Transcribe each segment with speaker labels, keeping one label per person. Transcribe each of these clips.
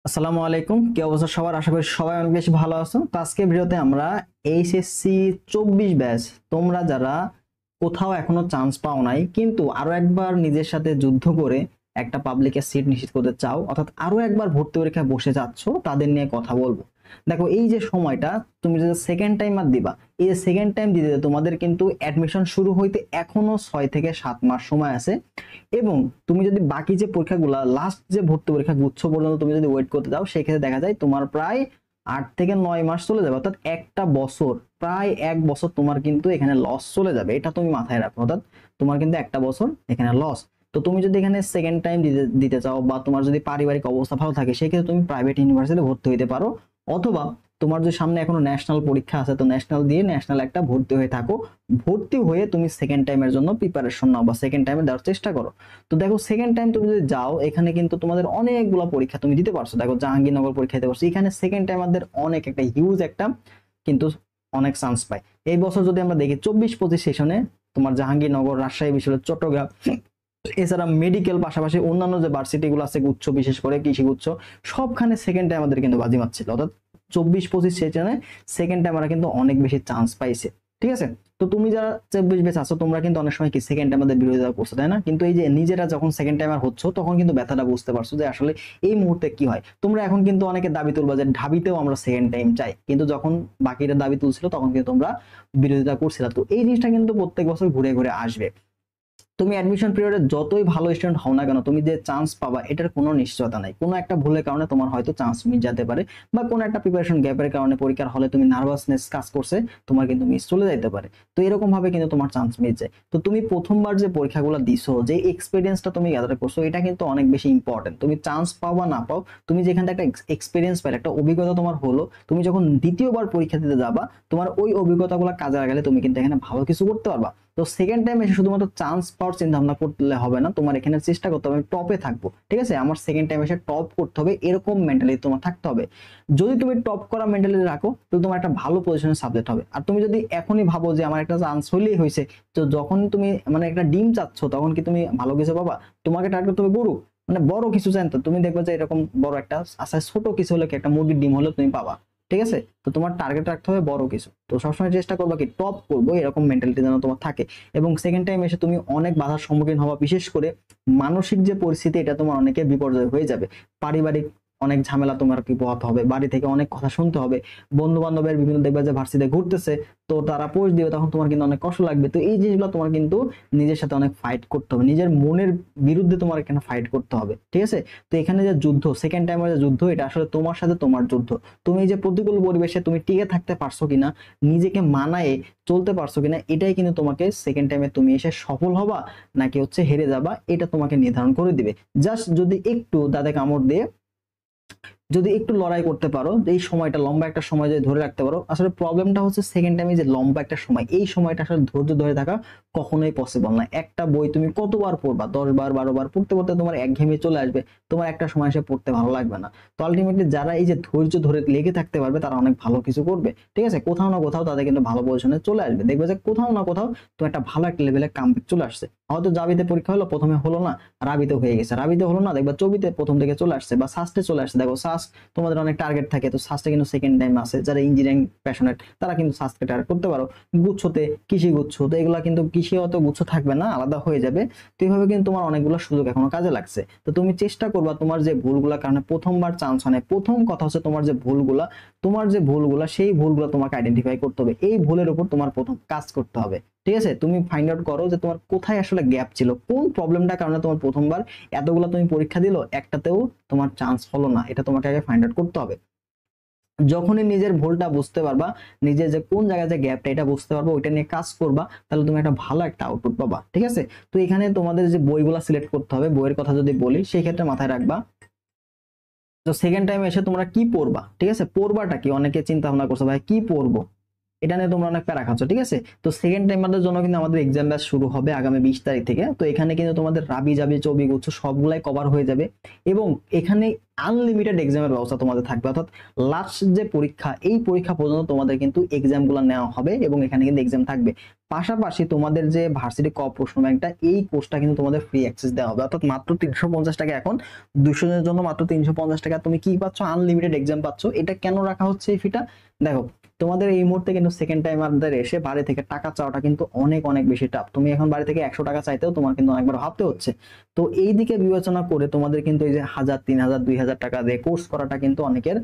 Speaker 1: আসসালামু আলাইকুম, কি অবস্থা সবার? আশা করি সবাই অনেক বেশি ভালো আছো। তো আজকে ভিডিওতে আমরা এইচএসসি 24 ব্যাচ, তোমরা যারা কোথাও এখনো চান্স পাও নাই কিন্তু আরো একবার নিজের সাথে যুদ্ধ করে একটা পাবলিকের সিট নিশ্চিত করতে চাও, অর্থাৎ আরো একবার ভর্তি পরীক্ষায় বসে যাচ্ছ, তাদের নিয়ে কথা বলবো। দেখো, এই যে সময়টা তুমি যে সেকেন্ড টাইম আর দিবা, এই যে সেকেন্ড টাইম দিতে তোমাদের কিন্তু অ্যাডমিশন শুরু হইতে এখনো 6 থেকে 7 মাস সময় আছে। এবং তুমি যদি বাকি যে পরীক্ষাগুলো, লাস্ট যে ভর্তি পরীক্ষা গুচ্ছ পর্যন্ত তুমি যদি ওয়েট করতে যাও, সেক্ষেত্রে দেখা যায় তোমার প্রায় 8 থেকে 9 মাস চলে যাবে, অর্থাৎ একটা বছর, প্রায় 1 বছর তোমার কিন্তু এখানে লস চলে যাবে। এটা তুমি মাথায় রাখো, অর্থাৎ তোমার কিন্তু একটা বছর এখানে লস। তো তুমি যদি এখানে সেকেন্ড টাইম দিতে দিতে চাও, বা তোমার যদি পারিবারিক অবস্থা ভালো থাকে, সেক্ষেত্রে তুমি প্রাইভেট ইউনিভার্সিটিতে ভর্তি হইতে পারো। অথবা তোমার যে সামনে এখনো ন্যাশনাল পরীক্ষা আছে, তো ন্যাশনাল দিয়ে ন্যাশনাল একটা ভর্তি হয়ে থাকো। ভর্তি হয়ে তুমি সেকেন্ড টাইমের জন্য প্রিপারেশন নাও বা সেকেন্ড টাইমে দেওয়ার চেষ্টা করো। তো দেখো, সেকেন্ড টাইম তুমি যদি যাও, এখানে কিন্তু তোমাদের অনেকগুলো পরীক্ষা তুমি দিতে পারছো। দেখো, জাহাঙ্গীরনগর পরীক্ষা দিতে পারছো, এখানে সেকেন্ড টাইম আমাদের অনেক একটা হিউজ একটা কিন্তু অনেক চান্স পায়। এই বছর যদি আমরা দেখি 24-25 সেশনে তোমার জাহাঙ্গীরনগর, রাজশাহী বিশ্ববিদ্যালয়, চট্টগ্রাম, এছাড়া মেডিকেল, পাশাপাশি অন্যান্য যে ভার্সিটি গুলো আছে গুচ্ছ, বিশেষ করে কৃষি গুচ্ছ, সবখানে সেকেন্ড টাইম আমাদের কিন্তু বাজিমাত ছিল। অর্থাৎ 24-25 সেশনে সেকেন্ড টাইম আমরা কিন্তু অনেক বেশি চান্স পাইছে। ঠিক আছে? তো তুমি যারা 24 ব্যাচ আছো, তোমরা কিন্তু অনেক সময় কি সেকেন্ড টাইম আমাদের বিরোধিতা করছো, তাই না? কিন্তু এই যে নিজেরা যখন সেকেন্ড টাইমার হচ্ছ, তখন কিন্তু ব্যথাটা বুঝতে পারছো যে আসলে এই মুহূর্তে কি হয়। তোমরা এখন কিন্তু অনেকে দাবি তুলবা যে ঢাবিতেও আমরা সেকেন্ড টাইম চাই, কিন্তু যখন বাকিরা দাবি তুলছিল তখন কিন্তু তোমরা বিরোধিতা করছিল। তো এই জিনিসটা কিন্তু প্রত্যেক বছর ঘুরে ঘুরে আসবে। তুমি অ্যাডমিশন পিরিয়ডে যতই ভালো স্টুডেন্ট হও না কেন, তুমি যে চান্স পাবা এটার কোনো নিশ্চয়তা নাই। কোনো একটা ভুলের কারণে তোমার হয়তো চান্স মিস যেতে পারে, বা কোনো একটা প্রিপারেশন গ্যাপের কারণে পরীক্ষার হলে তুমি নার্ভাসনেস কাজ করছে, তোমার কিন্তু মিস চলে যেতে পারে। তো এরকম ভাবে কিন্তু তোমার চান্স মিস যায়। তো তুমি প্রথমবার যে পরীক্ষাগুলো দিছো, যে এক্সপিরিয়েন্সটা তুমি গ্যাদার করছো, এটা কিন্তু অনেক বেশি ইম্পর্টেন্ট। তুমি চান্স পাও বা না পাও, তুমি যেখান থেকে একটা এক্সপিরিয়েন্স পাই, একটা অভিজ্ঞতা তোমার হলো, তুমি যখন দ্বিতীয়বার পরীক্ষা দিতে যাবা, তোমার ওই অভিজ্ঞতাগুলো কাজে লাগালে তুমি কিন্তু এখানে ভালো কিছু করতে পারবা। তো সেকেন্ড টাইম এসে শুধুমাত্র চান্স পাওয়ার চিন্তা ভাবনা করলে হবে না, তোমার এখানে চেষ্টা করতে হবে টপে থাকবো। ঠিক আছে? আমার সেকেন্ড টাইম এসে টপ করতে হবে, এরকম মেন্টালিটি তোমার থাকতে হবে। যদি তুমি টপ করা মেন্টালিটি রাখো, তো তোমার একটা ভালো পজিশনের সাবজেক্ট হবে। আর তুমি যদি এখনই ভাবো যে আমার একটা চান্স হইলেই হয়েছে, তো যখন তুমি মানে একটা ডিম চাচ্ছ, তখন কি তুমি ভালো কিছু পাবা? তোমাকে টার্গেট করতে হবে গরু, মানে বড় কিছু চান, তো তুমি দেখবে যে এরকম বড় একটা আচ্ছা, ছোট কিছু হলে কি একটা মুরগির ডিম হলে তুমি পাবা। ঠিক আছে? তো তোমার টার্গেট রাখতে হবে বড় কিছু। তো সবসময় চেষ্টা করবা কি টপ করবো, এরকম মেন্টালিটি যেন তোমার থাকে। এবং সেকেন্ড টাইম এসে তুমি অনেক বাধার সম্মুখীন হবা, বিশেষ করে মানসিক যে পরিস্থিতি, এটা তোমার অনেকে বিপর্যয় হয়ে যাবে। পারিবারিক অনেক ঝামেলা তোমার কি পোহাতে হবে, বাড়ি থেকে অনেক কথা শুনতে হবে, বন্ধু বান্ধবের বিভিন্ন দেখবে যে ভার্সিটিতে ঘুরতেছে, তো তারা পোস্ট দিবে, তখন তোমার কিন্তু অনেক কষ্ট লাগবে। তো এই জিনিসগুলো তোমার কিন্তু নিজের সাথে অনেক ফাইট করতে হবে, নিজের মনের বিরুদ্ধে তোমার এখানে ফাইট করতে হবে। ঠিক আছে? তো এখানে যে যুদ্ধ, সেকেন্ড টাইমের যে যুদ্ধ, এটা আসলে তোমার সাথে তোমার যুদ্ধ। তুমি এই যে প্রতিকূল পরিবেশে তুমি টিকে থাকতে পারছো কিনা, নিজেকে মানায় চলতে পারছো কিনা, এটাই কিন্তু তোমাকে সেকেন্ড টাইমে তুমি এসে সফল হবা নাকি হচ্ছে হেরে যাবা, এটা তোমাকে নির্ধারণ করে দিবে। জাস্ট যদি একটু দাঁতে কামড় দিয়ে যদি একটু লড়াই করতে পারো, এই সময়টা লম্বা একটা সময় যদি ধরে রাখতে পারো। আসলে প্রবলেমটা হচ্ছে সেকেন্ড টাইমে যে লম্বা একটা সময়, এই সময়টা আসলে ধৈর্য ধরে থাকা কখনোই পসিবল না। একটা বই তুমি কতবার পড়বা? 10 বার 12 বার পড়তে পড়তে তোমার একঘেয়েমি চলে আসবে, তোমার একটা সময় এসে পড়তে ভালো লাগবে না। তো আলটিমেটলি যারা এই যে ধৈর্য ধরে লেগে থাকতে পারবে, তারা অনেক ভালো কিছু করবে। ঠিক আছে? কোথাও না কোথাও তাদের কিন্তু ভালো পজিশনে চলে আসবে, দেখবে যে কোথাও না কোথাও তো একটা ভালো একটা লেভেলে কামব্যাক চলে আসছে। হয়তো জাবিতে পরীক্ষা হলো, প্রথমে হলো না, রাবিতে হয়ে গেছে, রাবিতে হলো না, দেখবা চবিতে প্রথম থেকে চলে আসছে, বা সাস্টে চলে আসছে। দেখো, সাস্ট তোমাদের অনেক টার্গেট থাকে, তো সাস্টে কিন্তু সেকেন্ড টাইম আছে। যারা ইঞ্জিনিয়ারিং প্যাশনেট, তারা কিন্তু সাস্টকে টার্গেট করতে পারো। গুচ্ছতে কৃষি গুচ্ছ, তো এগুলা কিন্তু কৃষি অত গুচ্ছ থাকবে না, আলাদা হয়ে যাবে। তো এইভাবে কিন্তু তোমার অনেকগুলো সুযোগ এখনো কাজে লাগছে। তো তুমি চেষ্টা করবা তোমার যে ভুলগুলোর কারণে প্রথমবার চান্স হয় না, প্রথম কথা হচ্ছে তোমার যে ভুলগুলা, সেই ভুলগুলো তোমাকে আইডেন্টিফাই করতে হবে। এই ভুলের উপর তোমার প্রথম কাজ করতে হবে। ঠিক আছে? তুমি ফাইন্ড আউট করো যে তোমার কোথায় আসলে গ্যাপ ছিল, কোন প্রবলেমটার কারণে তোমার প্রথমবার এতগুলো তুমি পরীক্ষা দিলো, একটাতেও তোমার চান্স হলো না, এটা তোমাকে আগে ফাইন্ড আউট করতে হবে। যখনই নিজের ভুলটা বুঝতে পারবা, নিজের যে কোন জায়গায় যে গ্যাপটা, এটা বুঝতে পারবা, ওইটা নিয়ে কাজ করবা, তাহলে তুমি একটা ভালো একটা আউটপুট পাবা। ঠিক আছে? তো এখানে তোমাদের যে বইগুলা সিলেক্ট করতে হবে, বইয়ের কথা যদি বলি, সেই ক্ষেত্রে মাথায় রাখবা, তো সেকেন্ড টাইম এসে তোমরা কি পড়বা। ঠিক আছে? পড়বাটা কি, অনেকে চিন্তা ভাবনা করছো ভাই কি পড়বো, এটা নিয়ে তোমরা অনেক প্যারা খাচ্ছ, ঠিক আছে। তো সেকেন্ড টাইমারদের জন্য কিন্তু আমাদের এক্সাম ব্যাচ শুরু হবে আগামী 20 তারিখ থেকে। তো এখানে কিন্তু তোমাদের রাবি জাবি চবি গুচ্ছ সবগুলাই কভার হয়ে যাবে এবং এখানে আনলিমিটেড এক্সামের ব্যবস্থা তোমাদের থাকবে, অর্থাৎ লাস্ট যে পরীক্ষা এই পরীক্ষা পর্যন্ত তোমাদের কিন্তু এক্সাম গুলো নেওয়া হবে এবং এখানে কিন্তু এক্সাম থাকবে। পাশাপাশি তোমাদের যে ভার্সিটি ক প্রশ্ন ব্যাংকটা এই কোর্সটা কিন্তু তোমাদের ফ্রি অ্যাক্সেস দেওয়া হবে, অর্থাৎ মাত্র 350 টাকা। এখন 200 জনের জন্য মাত্র 350 টাকা তুমি কি পাচ্ছ, আনলিমিটেড এক্সাম পাচ্ছ। এটা কেন রাখা হচ্ছে এই ফিটা? দেখো তোমাদের এই মুহূর্তে কিন্তু সেকেন্ড টাইমারদের এসে বাড়ি থেকে টাকা চাওয়াটা কিন্তু অনেক অনেক বেশি টাফ। তুমি এখন বাড়ি থেকে 100 টাকা চাইতেও তোমার কিন্তু অনেকবার ভাবতে হচ্ছে। তো এই দিকে বিবেচনা করে তোমাদের কিন্তু এই যে 1000 3000 2000 টাকা দিয়ে কোর্স করাটা কিন্তু অনেকের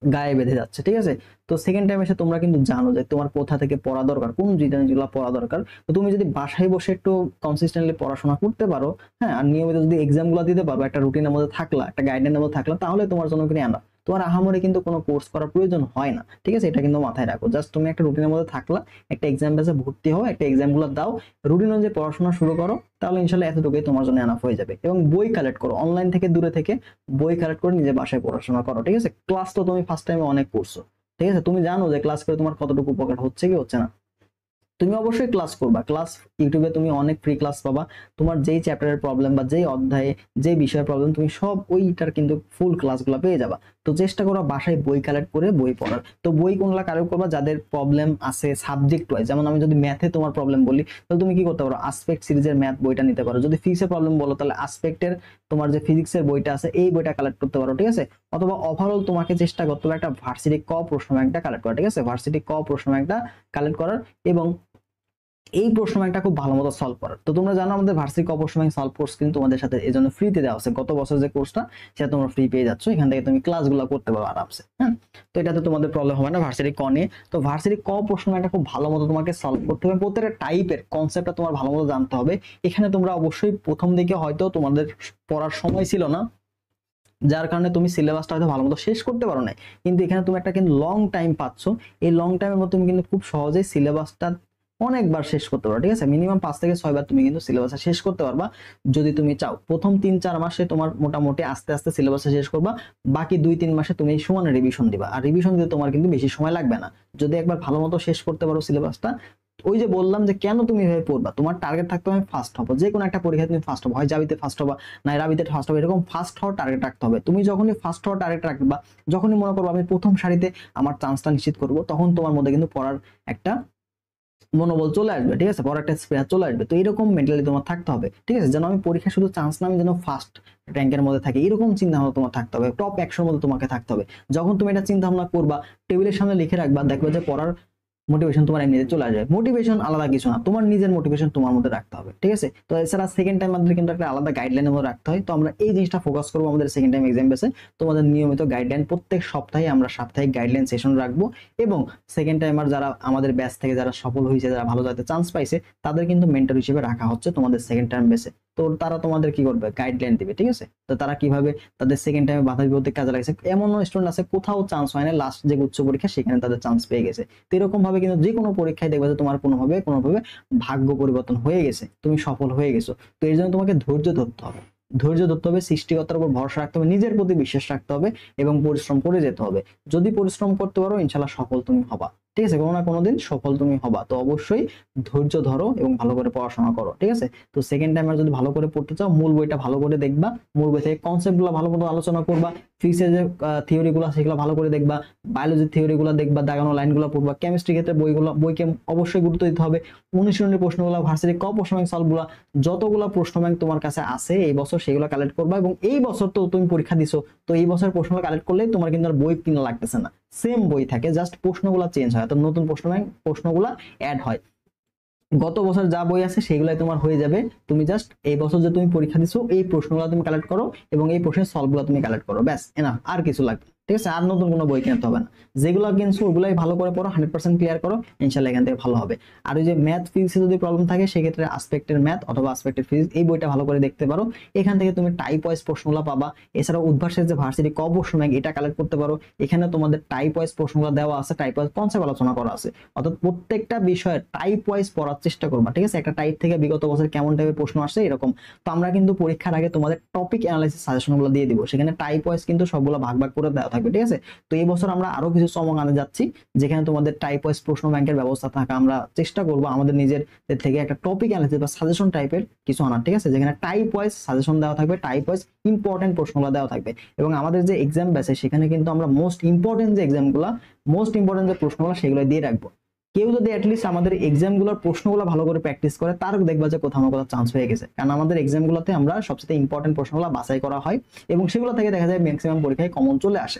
Speaker 1: গায়ে বেঁধে যাচ্ছে, ঠিক আছে। তো সেকেন্ড টাইম এসে তোমরা কিন্তু জানো যে তোমার কোথা থেকে পড়া দরকার, কোন জিনিসগুলো পড়া দরকার। তো তুমি যদি বাসায় বসে একটু কনসিস্টেন্টলি পড়াশোনা করতে পারো, হ্যাঁ, আর নিয়মিত যদি এক্সাম গুলো দিতে পারো, একটা রুটিনের মধ্যে থাকলা, একটা গাইডলাইনের মধ্যে থাকলা, তাহলে তোমার জন্য কিন্তু এনাফ। তোমার আহামরি কিন্তু কোনো কোর্স করার প্রয়োজন হয় না, ঠিক আছে। এটা কিন্তু মাথায় রাখো, জাস্ট তুমি একটা রুটিনের মধ্যে থাকলা, একটা এক্সাম বেসে ভর্তি হও, একটা এক্সাম গুলো দাও, রুটিন অনুযায়ী পড়াশোনা শুরু করো, তাহলে ইনশাল্লাহ এতটুকুই তোমার জন্য এনাফ হয়ে যাবে। এবং বই কালেক্ট করো, অনলাইন থেকে দূরে থেকে বই কালেক্ট করে নিজে বাসায় পড়াশোনা করো, ঠিক আছে। ক্লাস তো তুমি ফার্স্ট টাইমে অনেক করছো, ঠিক আছে, তুমি জানো যে ক্লাস করে তোমার কতটুকু উপকার হচ্ছে কি হচ্ছে না। তুমি অবশ্যই ক্লাস করবা, ক্লাস ইউটিউবে তুমি অনেক ফ্রি ক্লাস পাবা। তোমার যেই চ্যাপ্টারের প্রবলেম বা যেই অধ্যায়ে যে বিষয়ের প্রবলেম তুমি সব ওইটার কিন্তু ফুল ক্লাসগুলো পেয়ে যাবা। তো চেষ্টা করো বাসায় বই কালেক্ট করে বই পড়ার। তো বই কোনগুলা কালেক্ট করবা, যাদের প্রবলেম আছে সাবজেক্ট ওয়াইজ। যেমন আমি যদি ম্যাথে তোমার প্রবলেম বলি, তাহলে তুমি কি করতে পারো, আসপেক্ট সিরিজের ম্যাথ বইটা নিতে পারো। যদি ফিজিক্সের প্রবলেম বলো, তাহলে আসপেক্টের তোমার যে ফিজিক্সের বইটা আছে এই বইটা কালেক্ট করতে পারো, ঠিক আছে। অথবা ওভারঅল তোমাকে চেষ্টা করতে হবে একটা ভার্সিটি ক প্রশ্ন ব্যাংকটা কালেক্ট করা, ঠিক আছে, ভার্সিটি ক প্রশ্ন ব্যাংকটা কালেক্ট করার এবং এই প্রশ্ন ব্যাংকটা খুব ভালো মতো সলভ করার। তো তোমরা জানো আমাদের ভার্সিটি ক প্রশ্ন ব্যাংক সলভ কোর্স কিন্তু তোমাদের সাথে এই জন্য ফ্রিতে দেওয়া আছে। গত বছর যে কোর্সটা সেটা তোমরা ফ্রি পেয়ে যাচ্ছ, এখান থেকে তুমি ক্লাসগুলো করতে পারো আরামসে, হ্যাঁ। তো এটাতে তোমাদের প্রবলেম হবে না ভার্সিটি ক নিয়ে। তো ভার্সিটি ক প্রশ্ন ব্যাংকটা খুব ভালো মতো তোমাকে সলভ করতে হবে, প্রত্যেকটা টাইপের কনসেপ্টটা তোমার ভালো মতো জানতে হবে। এখানে তোমরা অবশ্যই প্রথম দিকে হয়তো তোমাদের পড়ার সময় ছিল না, যার কারণে তুমি সিলেবাসটা হয়তো ভালো মতো শেষ করতে পারো না, কিন্তু এখানে তুমি একটা কিন্তু লং টাইম পাচ্ছ। এই লং টাইমের মধ্যে তুমি কিন্তু খুব সহজেই সিলেবাসটা অনেকবার শেষ করতে পারো, ঠিক আছে। মিনিমাম 5 থেকে 6 বার তুমি কিন্তু সিলেবাসটা শেষ করতে পারবা যদি তুমি চাও। প্রথম 3-4 মাসে তোমার মোটামুটি আস্তে আস্তে সিলেবাসটা শেষ করবা, বাকি 2-3 মাসে তুমি সমানে রিভিশন দিবা। আর রিভিশন দিতে তোমার কিন্তু বেশি সময় লাগবে না যদি একবার ভালো মতো শেষ করতে পারো সিলেবাসটা। ওই যে বললাম যে কেন তুমি এভাবে পড়বা, তোমার টার্গেট থাকতে হবে ফার্স্ট হবো, যে কোনো একটা পরীক্ষায় তুমি ফার্স্ট হবো, হয় জাবিতে ফার্স্ট হবা না রাবিতে ফার্স্ট হবে, এরকম ফার্স্ট হওয়ার টার্গেট রাখতে হবে। তুমি যখনই ফার্স্ট হওয়ার টার্গেট রাখবা, যখনই মনে করবো আমি প্রথম সারিতে আমার চান্সটা নিশ্চিত করবো, তখন তোমার মধ্যে কিন্তু পড়ার একটা মনোবল চলে আসবে, ঠিক আছে, পড়ার একটা স্পৃহা চলে আসবে। তো এরকম মেন্টালি তোমার থাকতে হবে, ঠিক আছে, যেন আমি পরীক্ষা শুধু চান্স না, আমি যেন ফার্স্ট র্যাঙ্কের মধ্যে থাকি, এরকম চিন্তা ভাবনা তোমার থাকতে হবে, টপ 100 মধ্যে তোমাকে থাকতে হবে। যখন তুমি এটা চিন্তা ভাবনা করবা, টেবিলের সামনে লিখে রাখবা, দেখবে যে পড়ার মোটিভেশন তোমার এমনিতে চলে আসবে। মোটিভেশন আলাদা কিছু না, তোমার নিজের মোটিভেশন তোমার মধ্যে রাখতে হবে, ঠিক আছে। তো এছাড়া সেকেন্ড টাইম আমাদের কিন্তু একটা আলাদা গাইডলাইনের মধ্যে রাখতে হয়। তো আমরা এই জিনিসটা ফোকাস করবো আমাদের সেকেন্ড টাইম এক্সাম বেসে। তোমাদের নিয়মিত গাইডলাইন প্রত্যেক সপ্তাহে আমরা সাপ্তাহিক গাইডলাইন সেশন রাখবো এবং সেকেন্ড টাইমার যারা আমাদের ব্যাচ থেকে যারা সফল হয়েছে, যারা ভালো যাতে চান্স পাইছে, তাদের কিন্তু মেন্টর হিসেবে রাখা হচ্ছে তোমাদের সেকেন্ড টাইম বেসে। তো তারা তোমাদের কি করবে, গাইডলাইন দিবে, ঠিক আছে। তো তারা কিভাবে তাদের সেকেন্ড টাইমে বাধা বিপত্তি কাজে লাগছে, এমন স্টুডেন্ট আছে কোথাও চান্স হয় না, লাস্ট যে উচ্চ পরীক্ষা সেখানে তাদের চান্স পেয়ে গেছে। তো এরকম ভাবে কিন্তু যে কোনো পরীক্ষায় দেখবে যে তোমার কোনোভাবে কোনোভাবে ভাগ্য পরিবর্তন হয়ে গেছে, তুমি সফল হয়ে গেছো। তো এর জন্য তোমাকে ধৈর্য ধরতে হবে, ধৈর্য ধরতে হবে, সৃষ্টিকর্তার উপর ভরসা রাখতে হবে, নিজের প্রতি বিশ্বাস রাখতে হবে এবং পরিশ্রম করে যেতে হবে। যদি পরিশ্রম করতে পারো ইনশাল্লাহ সফল তুমি হবা, ঠিক আছে, কোনো না কোনোদিন সফল তুমি হবা। তো অবশ্যই ধৈর্য ধরো এবং ভালো করে পড়াশোনা করো, ঠিক আছে। তো সেকেন্ড টাইমার যদি ভালো করে পড়তে চাও, মূল বইটা ভালো করে দেখবা, মূল বই থেকে কনসেপ্ট গুলো ভালো মতো আলোচনা করবা, ফিজিক্সের যে থিওরি গুলো সেগুলো ভালো করে দেখবা, বায়োলজির থিওরি গুলো দেখবা, দাগানো লাইন গুলো পড়বা, কেমিস্ট্রি ক্ষেত্রে বইকে অবশ্যই গুরুত্ব দিতে হবে। অনুশীলনী প্রশ্নগুলো, ভার্সিটি ক প্রশ্ন ব্যাংক সলভ গুলো, যতগুলো প্রশ্ন ব্যাংক তোমার কাছে আছে এই বছর সেগুলো কালেক্ট করবা। এবং এই বছর তো তুমি পরীক্ষা দিছো, তো এই বছর প্রশ্নগুলো কালেক্ট করলে তোমার কিন্তু আর বই কিনা লাগতেছে না, সেম বই থাকে, জাস্ট প্রশ্নগুলো চেঞ্জ হয়, তো নতুন প্রশ্ন ব্যাংক প্রশ্নগুলো অ্যাড হয়। গত বছর যা বই আছে সেগুলাই তোমার হয়ে যাবে, তুমি জাস্ট এই বছর যে তুমি পরীক্ষা দিছো এই প্রশ্নগুলো তুমি কালেক্ট করো এবং এই প্রশ্নের সলভ গুলো তুমি কালেক্ট করো, ব্যাস এনাফ, আর কিছু লাগবে, ঠিক আছে। আর নতুন কোনো বই কিনতে হবে না, যেগুলো কিনছো ওগুলাই ভালো করে পড়ো, 100% ক্লিয়ার করো, ইনশাল্লাহ এখান থেকে ভালো হবে। আর ওই যে ম্যাথ ফিজিক্সে যদি প্রবলেম থাকে সেক্ষেত্রে আসপেক্টের ম্যাথ অথবা আসপেক্টের ফিজিক্স এই বইটা ভালো করে দেখতে পারো, এখান থেকে তুমি টাইপ ওয়াইজ প্রশ্নগুলো পাবা। এছাড়া উদ্ভাসের যে ভার্সিটি ক প্রশ্ন ব্যাংক এটা কালেক্ট করতে পারো, এখানে তোমাদের টাইপ ওয়াইজ প্রশ্নগুলো দেওয়া আছে, টাইপ ওয়াইজ কনসেপ্ট আলোচনা করা আছে, অর্থাৎ প্রত্যেকটা বিষয়ের টাইপ ওয়াইজ পড়ার চেষ্টা করবা, ঠিক আছে। একটা টাইপ থেকে বিগত বছর কেমন টাইপের প্রশ্ন আসছে এরকম। তো আমরা কিন্তু পরীক্ষার আগে তোমাদের টপিক অ্যানালাইসিস সাজেশনগুলো দিয়ে দিব, সেখানে টাইপ ওয়াইজ কিন্তু সবগুলো ভাগ ভাগ করে দেওয়া থাকবে, ঠিক আছে। তো এই বছর আমরা আরো কিছু চমক আনতে যাচ্ছি, যেখানে তোমাদের টাইপ ওয়াইজ প্রশ্ন ব্যাংকের ব্যবস্থা থাকা, আমরা চেষ্টা করব আমাদের নিজের থেকে একটা টপিক অ্যানালিসিস বা সাজেশন টাইপের কিছু আনার, ঠিক আছে, যেখানে টাইপ ওয়াইজ সাজেশন দেওয়া থাকবে, টাইপ ওয়াইজ ইম্পর্টেন্ট প্রশ্নগুলো দেওয়া থাকবে। এবং আমাদের যে এক্সাম ব্যাচে সেখানে কিন্তু আমরা মোস্ট ইম্পর্টেন্ট যে প্রশ্নগুলো সেগুলো দিয়ে রাখবো। কেউ যদি অ্যাটলিস্ট আমাদের এক্সামগুলোর প্রশ্নগুলো ভালো করে প্র্যাকটিস করে, তার দেখবা যে কোথাও না কোথাও চান্স হয়ে গেছে। কারণ আমাদের এক্সামগুলোতে আমরা সবচেয়ে ইম্পর্টেন্ট প্রশ্নগুলো বাছাই করা হয় এবং সেগুলো থেকে দেখা যায় ম্যাক্সিমাম পরীক্ষায় কমন চলে আসে,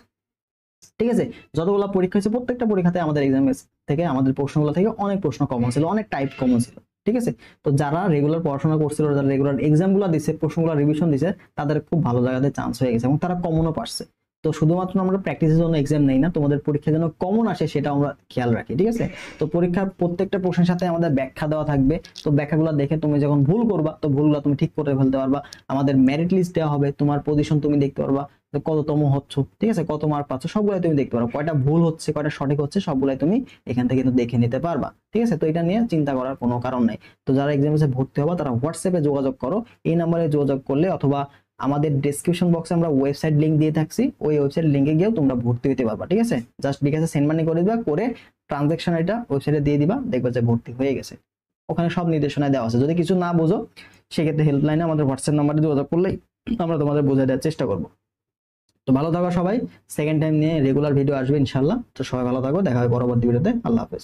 Speaker 1: ঠিক আছে। যতগুলো পরীক্ষা হয়েছে প্রত্যেকটা পরীক্ষাতে আমাদের এক্সাম থেকে আমাদের প্রশ্নগুলো থেকে অনেক প্রশ্ন কমন ছিল, অনেক টাইপ কমন ছিল, ঠিক আছে। তো যারা রেগুলার পড়াশোনা করছিল, যারা রেগুলার এক্সামগুলো দিচ্ছে, প্রশ্নগুলো রিভিশন দিচ্ছে, তাদের খুব ভালো জায়গাতে চান্স হয়ে গেছে এবং তারা কমনও পারছে। তো শুধুমাত্র আমরা প্র্যাকটিসের জন্য এক্সাম নেই না, তোমাদের পরীক্ষা যেন কমন আসে সেটা আমরা খেয়াল রাখি, ঠিক আছে। তো পরীক্ষার প্রত্যেকটা প্রশ্নের সাথে আমাদের ব্যাখ্যা দেওয়া থাকবে। তো ব্যাখ্যাগুলো দেখে তুমি যখন ভুল করবা, তো ভুলগুলো তুমি ঠিক করে ফেলতে পারবা। আমাদের মেরিট লিস্ট দেওয়া হবে, তোমার পজিশন তুমি দেখতে পারবা, কততম হচ্ছ, ঠিক আছে, কত মার্ক পাচ্ছ, সবগুলাই তুমি দেখতে পারো, কয়টা ভুল হচ্ছে কয়টা সঠিক হচ্ছে সবগুলাই তুমি এখান থেকে কিন্তু দেখে নিতে পারবা, ঠিক আছে। তো এটা নিয়ে চিন্তা করার কোনো কারণ নাই। তো যারা এক্সামে ভর্তি হবা তারা হোয়াটসঅ্যাপে যোগাযোগ করো, এই নাম্বারে যোগাযোগ করলে, অথবা আমাদের ডেসক্রিপশন বক্সে আমরা ওয়েবসাইট লিংক দিয়ে থাকছি, ওই ওয়েবসাইট লিংকে গিয়েও তোমরা ভর্তি হতে পারবা, ঠিক আছে। জাস্ট বিকাশে সেন্ড মানি করে দিবা, করে ট্রানজাকশন এটা ওয়েবসাইটে দিয়ে দিবা, দেখবা যে ভর্তি হয়ে গেছে। ওখানে সব নির্দেশনা দেওয়া আছে। যদি কিছু না বোঝো সেক্ষেত্রে হেল্পলাইনে আমাদের হোয়াটসঅ্যাপ নাম্বারে যোগাযোগ করলেই আমরা তোমাদের বোঝাই দেওয়ার চেষ্টা করবো। তো ভালো থাকো সবাই, সেকেন্ড টাইম নিয়ে রেগুলার ভিডিও আসবে ইনশাল্লাহ। তো সবাই ভালো থাকো, দেখা হবে পরবর্তী ভিডিওতে। আল্লাহ হাফেজ।